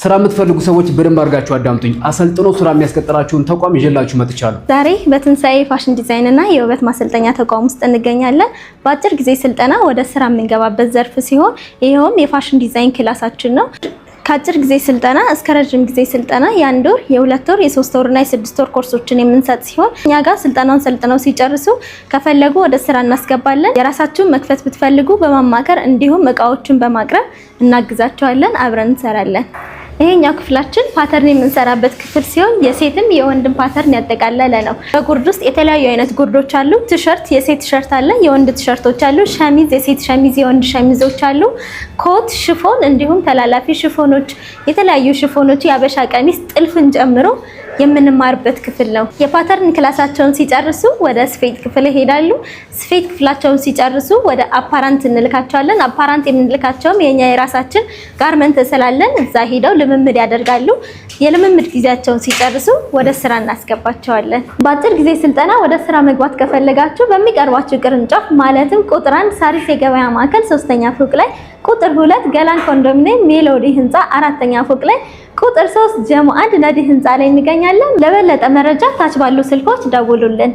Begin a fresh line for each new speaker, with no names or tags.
ስራ የምትፈልጉ ሰዎች በደንብ አድርጋችሁ አዳምጡኝ። አሰልጥኖ ስራ የሚያስቀጥላችሁን ተቋም ይዤላችሁ መጥቻለሁ።
ዛሬ በትንሳኤ ፋሽን ዲዛይን እና የውበት ማሰልጠኛ ተቋም ውስጥ እንገኛለን። በአጭር ጊዜ ስልጠና ወደ ስራ የምንገባበት ዘርፍ ሲሆን ይሄውም የፋሽን ዲዛይን ክላሳችን ነው። ከአጭር ጊዜ ስልጠና እስከ ረጅም ጊዜ ስልጠና የ1 ወር፣ የ2 ወር፣ የ3 ወር እና የ6 ወር ኮርሶችን የምንሰጥ ሲሆን እኛ ጋር ስልጠናውን ሰልጥነው ሲጨርሱ ከፈለጉ ወደ ስራ እናስገባለን። የራሳችሁን መክፈት ብትፈልጉ በማማከር እንዲሁም እቃዎችን በማቅረብ እናግዛቸዋለን። አብረን እንሰራለን። ይሄኛው ክፍላችን ፓተርን የምንሰራበት ክፍል ሲሆን የሴትም የወንድም ፓተርን ያጠቃለለ ነው። በጉርድ ውስጥ የተለያዩ አይነት ጉርዶች አሉ። ቲሸርት፣ የሴት ቲሸርት አለ፣ የወንድ ቲሸርቶች አሉ። ሸሚዝ፣ የሴት ሸሚዝ፣ የወንድ ሸሚዞች አሉ። ኮት፣ ሽፎን እንዲሁም ተላላፊ ሽፎኖች፣ የተለያዩ ሽፎኖች፣ የአበሻ ቀሚስ፣ ጥልፍን ጨምሮ የምንማርበት ክፍል ነው። የፓተርን ክላሳቸውን ሲጨርሱ ወደ ስፌት ክፍል ይሄዳሉ። ስፌት ክፍላቸውን ሲጨርሱ ወደ አፓራንት እንልካቸዋለን። አፓራንት የምንልካቸውም የኛ የራሳችን ጋርመንት ስላለን እዛ ሄደው ልምምድ ያደርጋሉ። የልምምድ ጊዜያቸውን ሲጨርሱ ወደ ስራ እናስገባቸዋለን። በአጭር ጊዜ ስልጠና ወደ ስራ መግባት ከፈለጋችሁ በሚቀርባችሁ ቅርንጫፍ ማለትም ቁጥር 1 ሳሪስ የገበያ ማዕከል 3ኛ ፎቅ ላይ፣ ቁጥር 2 ገላን ኮንዶሚኒየም ሜሎዲ ህንፃ 4ኛ ፎቅ ላይ፣ ቁጥር 3 ጀሞ 1 ነዲ ህንፃ ላይ እንገኛለን። ለበለጠ መረጃ ታች ባሉ ስልኮች ደውሉልን።